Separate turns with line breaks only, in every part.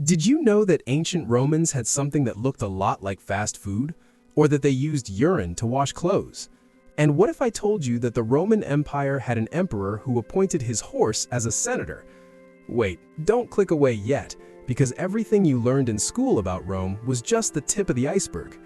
Did you know that ancient Romans had something that looked a lot like fast food? Or that they used urine to wash clothes? And what if I told you that the Roman Empire had an emperor who appointed his horse as a senator? Wait, don't click away yet, because everything you learned in school about Rome was just the tip of the iceberg.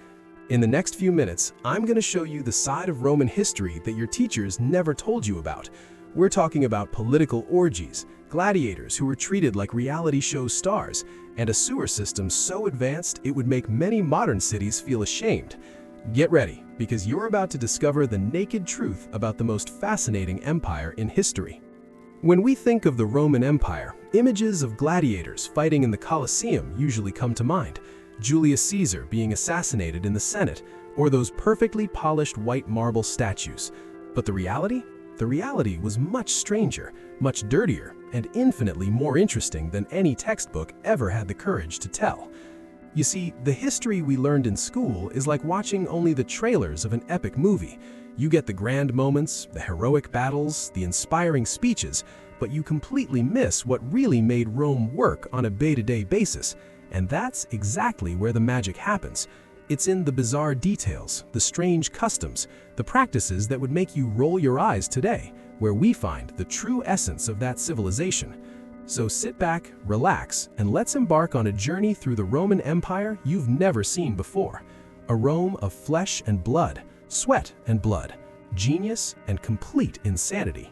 In the next few minutes, I'm going to show you the side of Roman history that your teachers never told you about. We're talking about political orgies, gladiators who were treated like reality show stars, and a sewer system so advanced it would make many modern cities feel ashamed. Get ready, because you're about to discover the naked truth about the most fascinating empire in history. When we think of the Roman Empire, images of gladiators fighting in the Colosseum usually come to mind. Julius Caesar being assassinated in the Senate, or those perfectly polished white marble statues. But the reality? The reality was much stranger, much dirtier, and infinitely more interesting than any textbook ever had the courage to tell. You see, the history we learned in school is like watching only the trailers of an epic movie. You get the grand moments, the heroic battles, the inspiring speeches, but you completely miss what really made Rome work on a day-to-day basis. And that's exactly where the magic happens. It's in the bizarre details, the strange customs, the practices that would make you roll your eyes today, where we find the true essence of that civilization. So sit back, relax, and let's embark on a journey through the Roman Empire you've never seen before. A Rome of flesh and blood, sweat and blood, genius and complete insanity.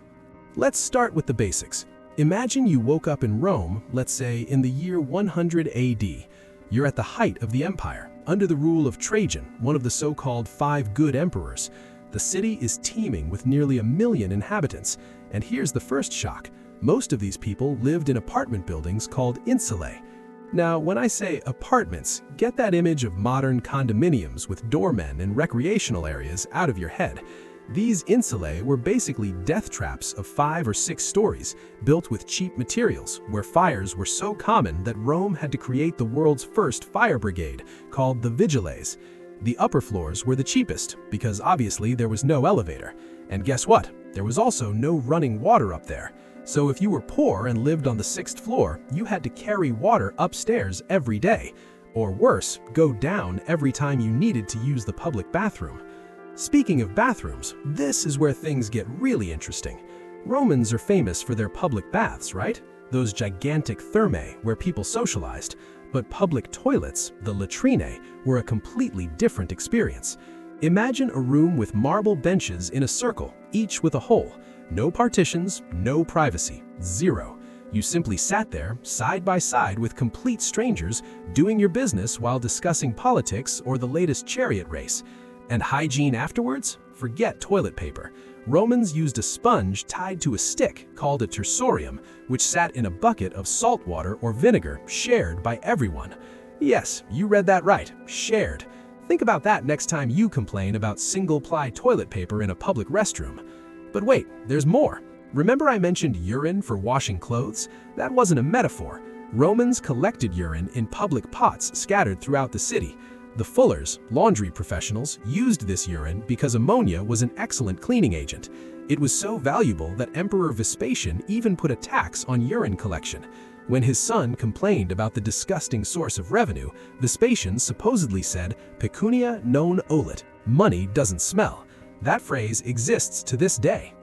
Let's start with the basics. Imagine you woke up in Rome, let's say in the year 100 AD. You're at the height of the empire, under the rule of Trajan, one of the so-called 5 good emperors. The city is teeming with nearly 1 million inhabitants, and here's the first shock. Most of these people lived in apartment buildings called insulae. Now, when I say apartments, get that image of modern condominiums with doormen and recreational areas out of your head. These insulae were basically death traps of 5 or 6 stories, built with cheap materials, where fires were so common that Rome had to create the world's first fire brigade, called the vigiles. The upper floors were the cheapest, because obviously there was no elevator. And guess what? There was also no running water up there. So if you were poor and lived on the 6th floor, you had to carry water upstairs every day. Or worse, go down every time you needed to use the public bathroom. Speaking of bathrooms, this is where things get really interesting. Romans are famous for their public baths, right? Those gigantic thermae where people socialized. But public toilets, the latrinae, were a completely different experience. Imagine a room with marble benches in a circle, each with a hole. No partitions, no privacy, zero. You simply sat there, side by side with complete strangers, doing your business while discussing politics or the latest chariot race. And hygiene afterwards? Forget toilet paper. Romans used a sponge tied to a stick called a tersorium, which sat in a bucket of salt water or vinegar shared by everyone. Yes, you read that right, shared. Think about that next time you complain about single-ply toilet paper in a public restroom. But wait, there's more. Remember I mentioned urine for washing clothes? That wasn't a metaphor. Romans collected urine in public pots scattered throughout the city. The fullers, laundry professionals, used this urine because ammonia was an excellent cleaning agent. It was so valuable that Emperor Vespasian even put a tax on urine collection. When his son complained about the disgusting source of revenue, Vespasian supposedly said, "Pecunia non olet," money doesn't smell. That phrase exists to this day.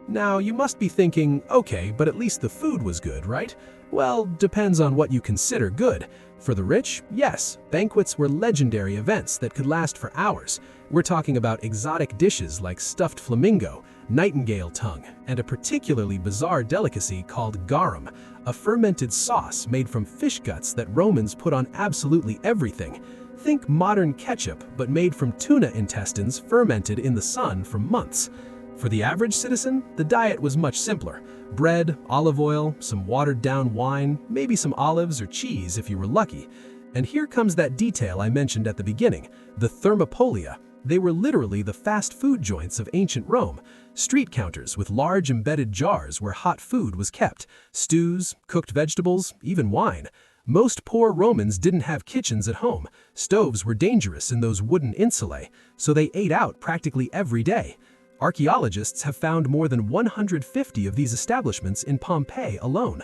Now, you must be thinking, okay, but at least the food was good, right? Well, depends on what you consider good. For the rich, yes, banquets were legendary events that could last for hours. We're talking about exotic dishes like stuffed flamingo, nightingale tongue, and a particularly bizarre delicacy called garum, a fermented sauce made from fish guts that Romans put on absolutely everything. Think modern ketchup, but made from tuna intestines fermented in the sun for months. For the average citizen, the diet was much simpler. Bread, olive oil, some watered-down wine, maybe some olives or cheese if you were lucky. And here comes that detail I mentioned at the beginning, the thermopolia. They were literally the fast food joints of ancient Rome, street counters with large embedded jars where hot food was kept, stews, cooked vegetables, even wine. Most poor Romans didn't have kitchens at home. Stoves were dangerous in those wooden insulae, so they ate out practically every day. Archaeologists have found more than 150 of these establishments in Pompeii alone.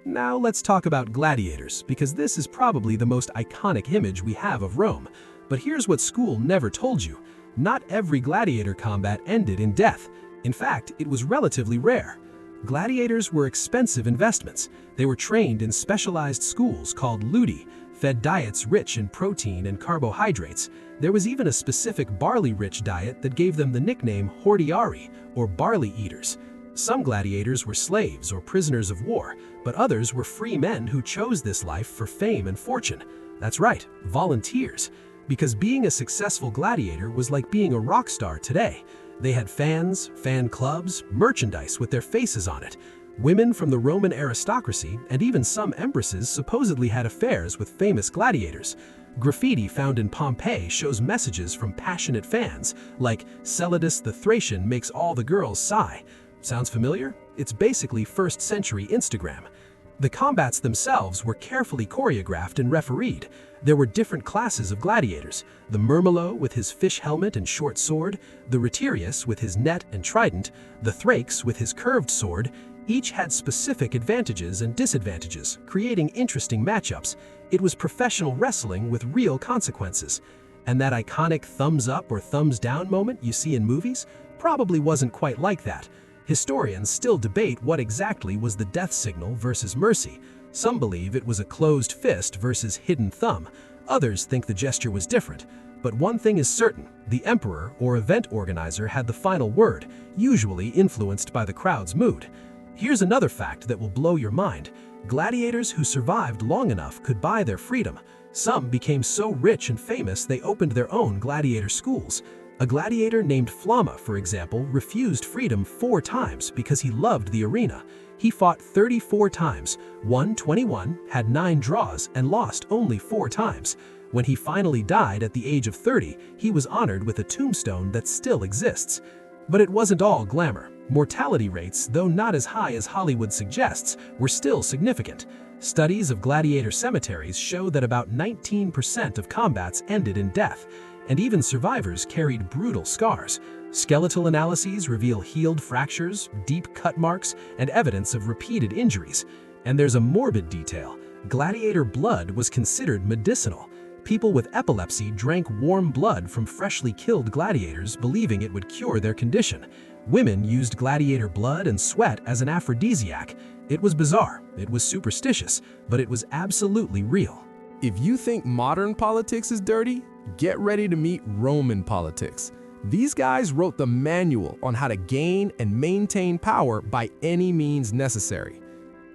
Now let's talk about gladiators, because this is probably the most iconic image we have of Rome. But here's what school never told you. Not every gladiator combat ended in death. In fact, it was relatively rare. Gladiators were expensive investments. They were trained in specialized schools called ludi, fed diets rich in protein and carbohydrates. There was even a specific barley-rich diet that gave them the nickname hordeari, or barley eaters. Some gladiators were slaves or prisoners of war, but others were free men who chose this life for fame and fortune. That's right, volunteers. Because being a successful gladiator was like being a rock star today. They had fans, fan clubs, merchandise with their faces on it. Women from the Roman aristocracy and even some empresses supposedly had affairs with famous gladiators. Graffiti found in Pompeii shows messages from passionate fans, like "Celadus the Thracian makes all the girls sigh." Sounds familiar? It's basically 1st century Instagram. The combats themselves were carefully choreographed and refereed. There were different classes of gladiators: the Murmillo with his fish helmet and short sword, the Retiarius with his net and trident, the Thrax with his curved sword. Each had specific advantages and disadvantages, creating interesting matchups. It was professional wrestling with real consequences. And that iconic thumbs up or thumbs down moment you see in movies probably wasn't quite like that. Historians still debate what exactly was the death signal versus mercy. Some believe it was a closed fist versus hidden thumb. Others think the gesture was different. But one thing is certain: the emperor or event organizer had the final word, usually influenced by the crowd's mood. Here's another fact that will blow your mind. Gladiators who survived long enough could buy their freedom. Some became so rich and famous they opened their own gladiator schools. A gladiator named Flamma, for example, refused freedom 4 times because he loved the arena. He fought 34 times, won 21, had 9 draws, and lost only 4 times. When he finally died at the age of 30, he was honored with a tombstone that still exists. But it wasn't all glamour. Mortality rates, though not as high as Hollywood suggests, were still significant. Studies of gladiator cemeteries show that about 19% of combats ended in death, and even survivors carried brutal scars. Skeletal analyses reveal healed fractures, deep cut marks, and evidence of repeated injuries. And there's a morbid detail: gladiator blood was considered medicinal. People with epilepsy drank warm blood from freshly killed gladiators, believing it would cure their condition. Women used gladiator blood and sweat as an aphrodisiac. It was bizarre, it was superstitious, but it was absolutely real.
If you think modern politics is dirty, get ready to meet Roman politics. These guys wrote the manual on how to gain and maintain power by any means necessary.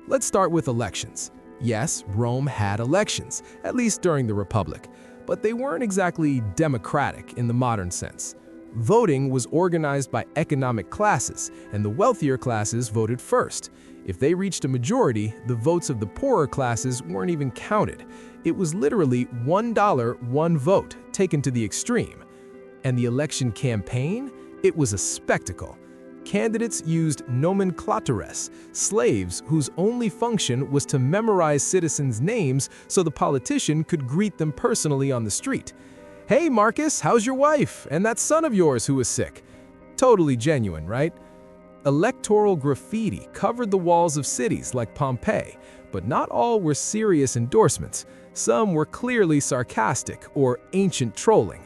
Let's start with elections. Yes, Rome had elections, at least during the Republic, but they weren't exactly democratic in the modern sense. Voting was organized by economic classes, and the wealthier classes voted first. If they reached a majority, the votes of the poorer classes weren't even counted. It was literally $1, one vote, taken to the extreme. And the election campaign? It was a spectacle. Candidates used nomenclatores, slaves whose only function was to memorize citizens' names so the politician could greet them personally on the street. "Hey Marcus, how's your wife? And that son of yours who is sick?" Totally genuine, right? Electoral graffiti covered the walls of cities like Pompeii, but not all were serious endorsements. Some were clearly sarcastic or ancient trolling.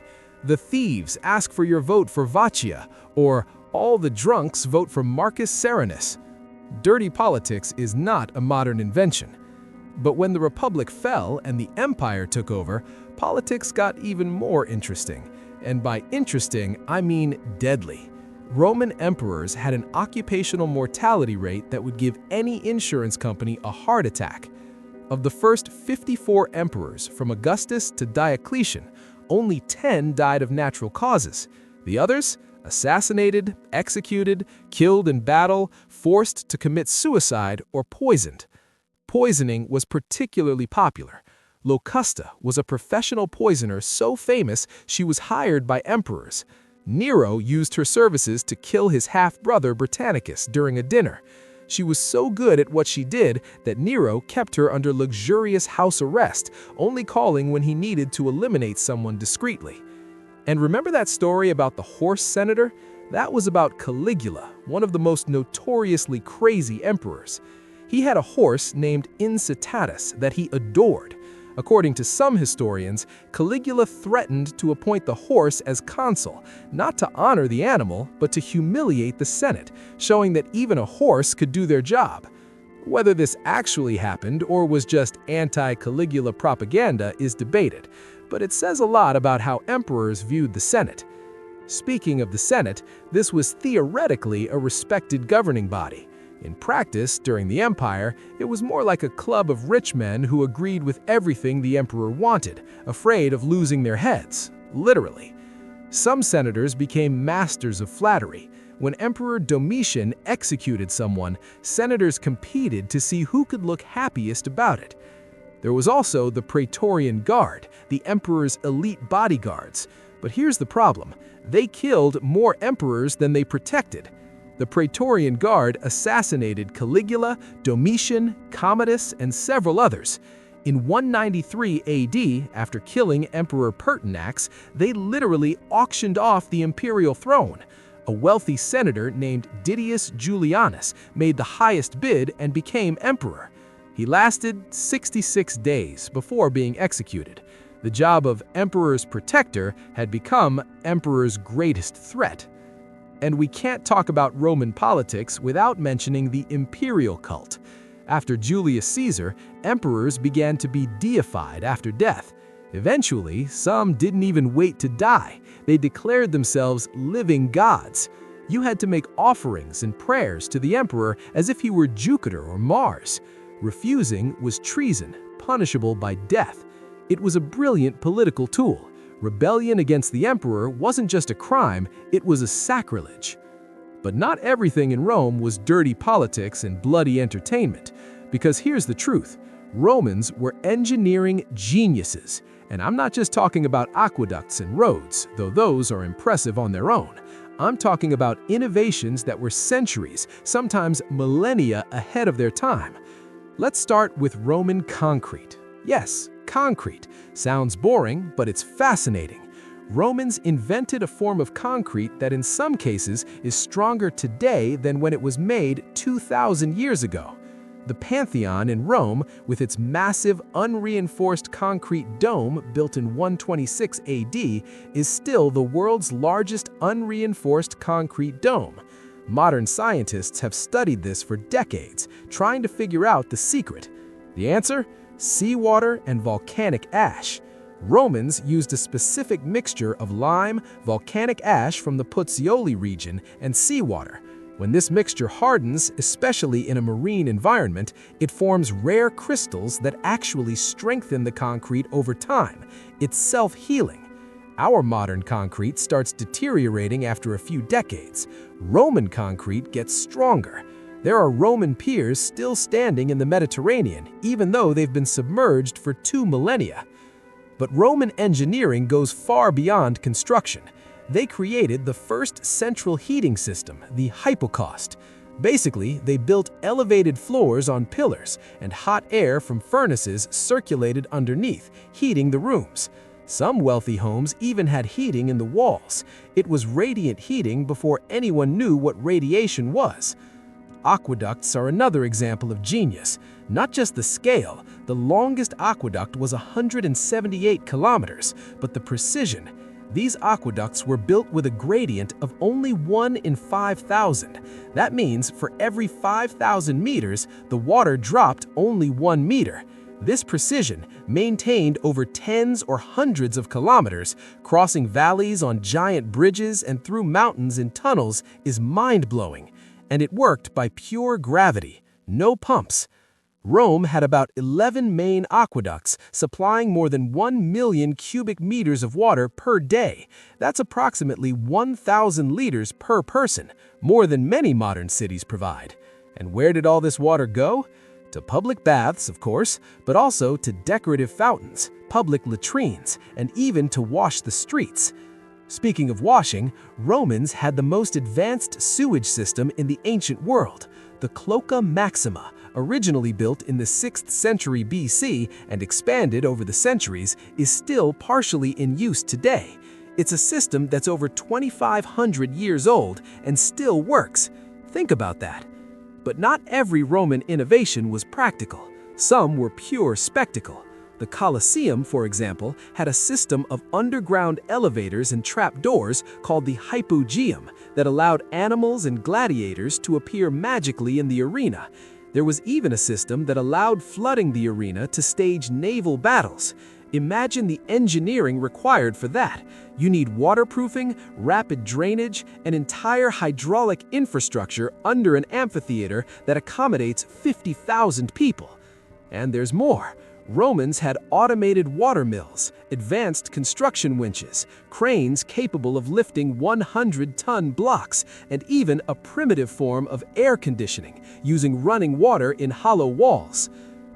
"The thieves ask for your vote for Vaccia," or "all the drunks vote for Marcus Serenus." Dirty politics is not a modern invention. But when the Republic fell and the Empire took over, politics got even more interesting. And by interesting, I mean deadly. Roman emperors had an occupational mortality rate that would give any insurance company a heart attack. Of the first 54 emperors, from Augustus to Diocletian, only 10 died of natural causes. The others? Assassinated, executed, killed in battle, forced to commit suicide, or poisoned. Poisoning was particularly popular. Locusta was a professional poisoner so famous she was hired by emperors. Nero used her services to kill his half-brother Britannicus during a dinner. She was so good at what she did that Nero kept her under luxurious house arrest, only calling when he needed to eliminate someone discreetly. And remember that story about the horse senator? That was about Caligula, one of the most notoriously crazy emperors. He had a horse named Incitatus that he adored. According to some historians, Caligula threatened to appoint the horse as consul, not to honor the animal, but to humiliate the Senate, showing that even a horse could do their job. Whether this actually happened or was just anti-Caligula propaganda is debated, but it says a lot about how emperors viewed the Senate. Speaking of the Senate, this was theoretically a respected governing body. In practice, during the empire, it was more like a club of rich men who agreed with everything the emperor wanted, afraid of losing their heads, literally. Some senators became masters of flattery. When Emperor Domitian executed someone, senators competed to see who could look happiest about it. There was also the Praetorian Guard, the emperor's elite bodyguards. But here's the problem: they killed more emperors than they protected. The Praetorian Guard assassinated Caligula, Domitian, Commodus, and several others. In 193 AD, after killing Emperor Pertinax, they literally auctioned off the imperial throne. A wealthy senator named Didius Julianus made the highest bid and became emperor. He lasted 66 days before being executed. The job of emperor's protector had become emperor's greatest threat. And we can't talk about Roman politics without mentioning the imperial cult. After Julius Caesar, emperors began to be deified after death. Eventually, some didn't even wait to die. They declared themselves living gods. You had to make offerings and prayers to the emperor as if he were Jupiter or Mars. Refusing was treason, punishable by death. It was a brilliant political tool. Rebellion against the emperor wasn't just a crime, it was a sacrilege. But not everything in Rome was dirty politics and bloody entertainment. Because here's the truth: Romans were engineering geniuses. And I'm not just talking about aqueducts and roads, though those are impressive on their own. I'm talking about innovations that were centuries, sometimes millennia ahead of their time. Let's start with Roman concrete. Yes, concrete. Sounds boring, but it's fascinating. Romans invented a form of concrete that in some cases is stronger today than when it was made 2,000 years ago. The Pantheon in Rome, with its massive unreinforced concrete dome built in 126 AD, is still the world's largest unreinforced concrete dome. Modern scientists have studied this for decades, trying to figure out the secret. The answer? Seawater and volcanic ash. Romans used a specific mixture of lime, volcanic ash from the Pozzuoli region, and seawater. When this mixture hardens, especially in a marine environment, it forms rare crystals that actually strengthen the concrete over time. It's self-healing. Our modern concrete starts deteriorating after a few decades. Roman concrete gets stronger. There are Roman piers still standing in the Mediterranean, even though they've been submerged for 2 millennia. But Roman engineering goes far beyond construction. They created the first central heating system, the hypocaust. Basically, they built elevated floors on pillars, and hot air from furnaces circulated underneath, heating the rooms. Some wealthy homes even had heating in the walls. It was radiant heating before anyone knew what radiation was. Aqueducts are another example of genius. Not just the scale, the longest aqueduct was 178 kilometers, but the precision. These aqueducts were built with a gradient of only 1 in 5,000. That means for every 5,000 meters, the water dropped only 1 meter. This precision, maintained over tens or hundreds of kilometers, crossing valleys on giant bridges and through mountains in tunnels, is mind-blowing. And it worked by pure gravity, no pumps. Rome had about 11 main aqueducts, supplying more than 1 million cubic meters of water per day. That's approximately 1,000 liters per person, more than many modern cities provide. And where did all this water go? To public baths, of course, but also to decorative fountains, public latrines, and even to wash the streets. Speaking of washing, Romans had the most advanced sewage system in the ancient world, the Cloaca Maxima, originally built in the 6th century BC and expanded over the centuries, is still partially in use today. It's a system that's over 2,500 years old and still works. Think about that. But not every Roman innovation was practical. Some were pure spectacle. The Colosseum, for example, had a system of underground elevators and trapdoors called the hypogeum that allowed animals and gladiators to appear magically in the arena. There was even a system that allowed flooding the arena to stage naval battles. Imagine the engineering required for that. You need waterproofing, rapid drainage, an entire hydraulic infrastructure under an amphitheater that accommodates 50,000 people. And there's more. Romans had automated water mills, advanced construction winches, cranes capable of lifting 100-ton blocks, and even a primitive form of air conditioning, using running water in hollow walls.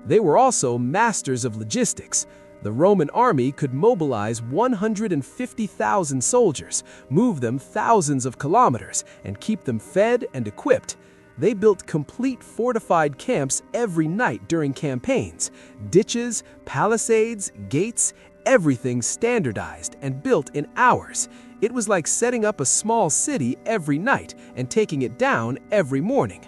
They were also masters of logistics. The Roman army could mobilize 150,000 soldiers, move them thousands of kilometers, and keep them fed and equipped. They built complete fortified camps every night during campaigns. Ditches, palisades, gates, everything standardized and built in hours. It was like setting up a small city every night and taking it down every morning.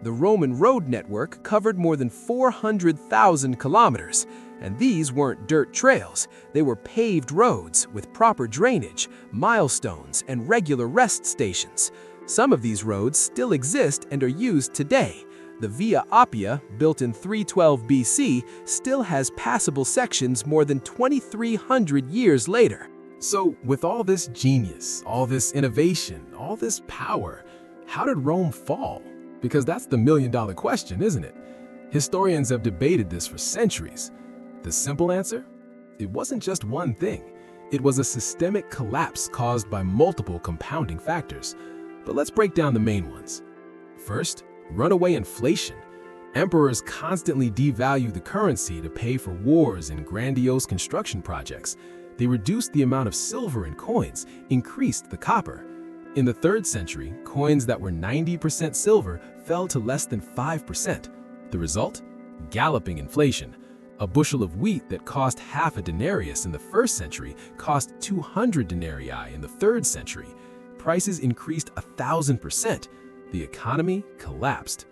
The Roman road network covered more than 400,000 kilometers. And these weren't dirt trails, they were paved roads with proper drainage, milestones, and regular rest stations. Some of these roads still exist and are used today. The Via Appia, built in 312 BC, still has passable sections more than 2,300 years later.
So, with all this genius, all this innovation, all this power, how did Rome fall? Because that's the million-dollar question, isn't it? Historians have debated this for centuries. The simple answer? It wasn't just one thing. It was a systemic collapse caused by multiple compounding factors. But let's break down the main ones. First, runaway inflation. Emperors constantly devalue the currency to pay for wars and grandiose construction projects. They reduced the amount of silver in coins, increased the copper. In the 3rd century, coins that were 90% silver fell to less than 5%. The result? Galloping inflation. A bushel of wheat that cost half a denarius in the 1st century cost 200 denarii in the 3rd century. Prices increased 1,000%. The economy collapsed.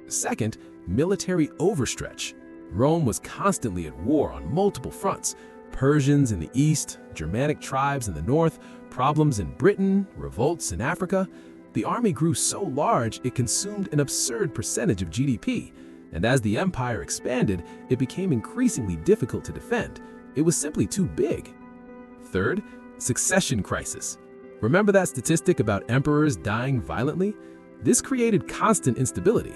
Second, military overstretch. Rome was constantly at war on multiple fronts. Persians in the east, Germanic tribes in the north, problems in Britain, revolts in Africa. The army grew so large it consumed an absurd percentage of GDP. And as the empire expanded, it became increasingly difficult to defend. It was simply too big. Third, succession crisis. Remember that statistic about emperors dying violently? This created constant instability.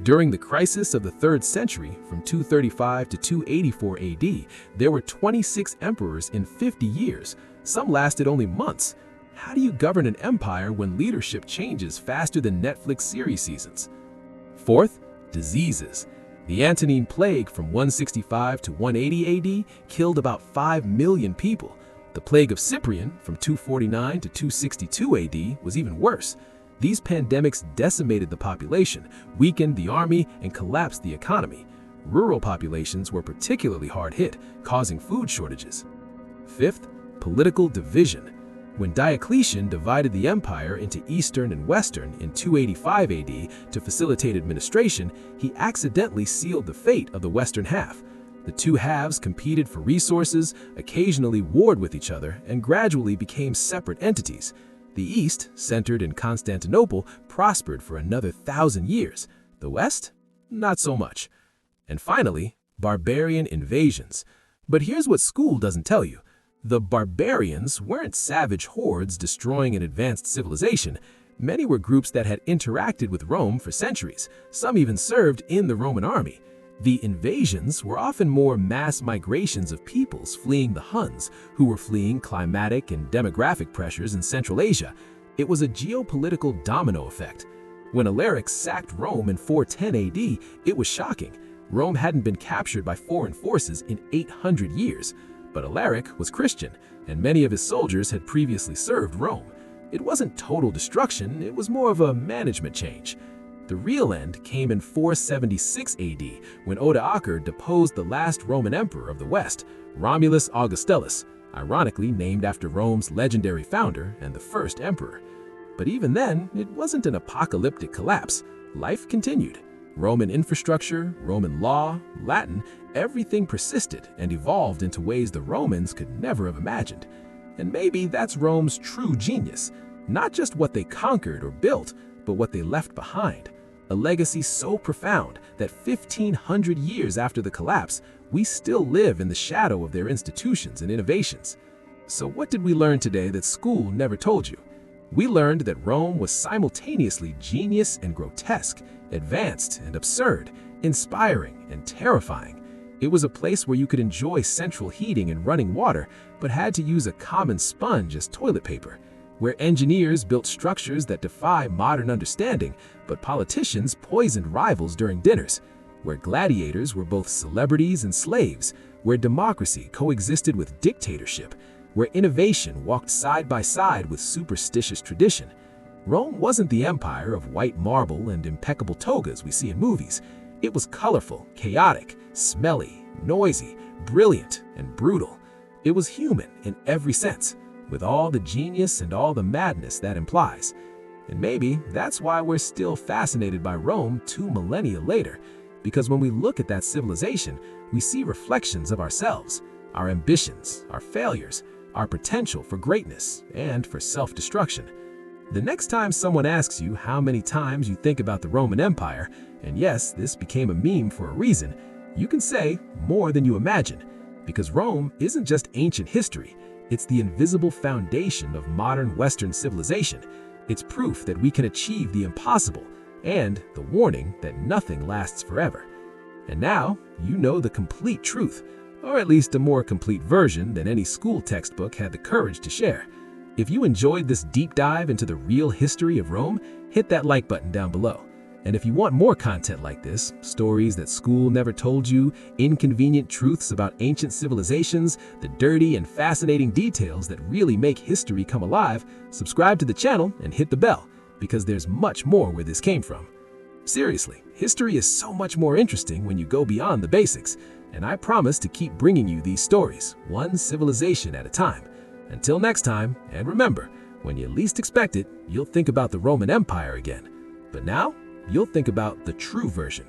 During the crisis of the 3rd century, from 235 to 284 AD, there were 26 emperors in 50 years. Some lasted only months. How do you govern an empire when leadership changes faster than Netflix series seasons? Fourth, diseases. The Antonine Plague from 165 to 180 AD killed about 5 million people. The Plague of Cyprian from 249 to 262 AD was even worse. These pandemics decimated the population, weakened the army, and collapsed the economy. Rural populations were particularly hard hit, causing food shortages. Fifth, political division. When Diocletian divided the empire into Eastern and Western in 285 AD to facilitate administration, he accidentally sealed the fate of the Western half. The two halves competed for resources, occasionally warred with each other, and gradually became separate entities. The East, centered in Constantinople, prospered for another 1,000 years. The West? Not so much. And finally, barbarian invasions. But here's what school doesn't tell you. The barbarians weren't savage hordes destroying an advanced civilization. Many were groups that had interacted with Rome for centuries. Some even served in the Roman army. The invasions were often more mass migrations of peoples fleeing the Huns, who were fleeing climatic and demographic pressures in Central Asia. It was a geopolitical domino effect. When Alaric sacked Rome in 410 AD, it was shocking. Rome hadn't been captured by foreign forces in 800 years. But Alaric was Christian, and many of his soldiers had previously served Rome. It wasn't total destruction, it was more of a management change. The real end came in 476 AD, when Odoacer deposed the last Roman emperor of the West, Romulus Augustulus, ironically named after Rome's legendary founder and the first emperor. But even then, it wasn't an apocalyptic collapse.
life continued. Roman infrastructure, Roman law, Latin, everything persisted and evolved into ways the Romans could never have imagined. And maybe that's Rome's true genius, not just what they conquered or built, but what they left behind. A legacy so profound that 1,500 years after the collapse, we still live in the shadow of their institutions and innovations. So what did we learn today that school never told you? We learned that Rome was simultaneously genius and grotesque, advanced and absurd, inspiring and terrifying. It was a place where you could enjoy central heating and running water, but had to use a common sponge as toilet paper, where engineers built structures that defy modern understanding, but politicians poisoned rivals during dinners, where gladiators were both celebrities and slaves, where democracy coexisted with dictatorship, where innovation walked side by side with superstitious tradition. Rome wasn't the empire of white marble and impeccable togas we see in movies. It was colorful, chaotic, smelly, noisy, brilliant, and brutal. It was human in every sense, with all the genius and all the madness that implies. And maybe that's why we're still fascinated by Rome 2 millennia later, because when we look at that civilization, we see reflections of ourselves, our ambitions, our failures, our potential for greatness and for self-destruction. The next time someone asks you how many times you think about the Roman Empire, and yes, this became a meme for a reason, you can say more than you imagine, because Rome isn't just ancient history, it's the invisible foundation of modern Western civilization. It's proof that we can achieve the impossible, and the warning that nothing lasts forever. And now, you know the complete truth, or at least a more complete version than any school textbook had the courage to share. If you enjoyed this deep dive into the real history of Rome, hit that like button down below. And if you want more content like this, stories that school never told you, inconvenient truths about ancient civilizations, the dirty and fascinating details that really make history come alive, subscribe to the channel and hit the bell, because there's much more where this came from. Seriously, history is so much more interesting when you go beyond the basics, and I promise to keep bringing you these stories, one civilization at a time. Until next time, and remember, when you least expect it, you'll think about the Roman Empire again. But now, you'll think about the true version.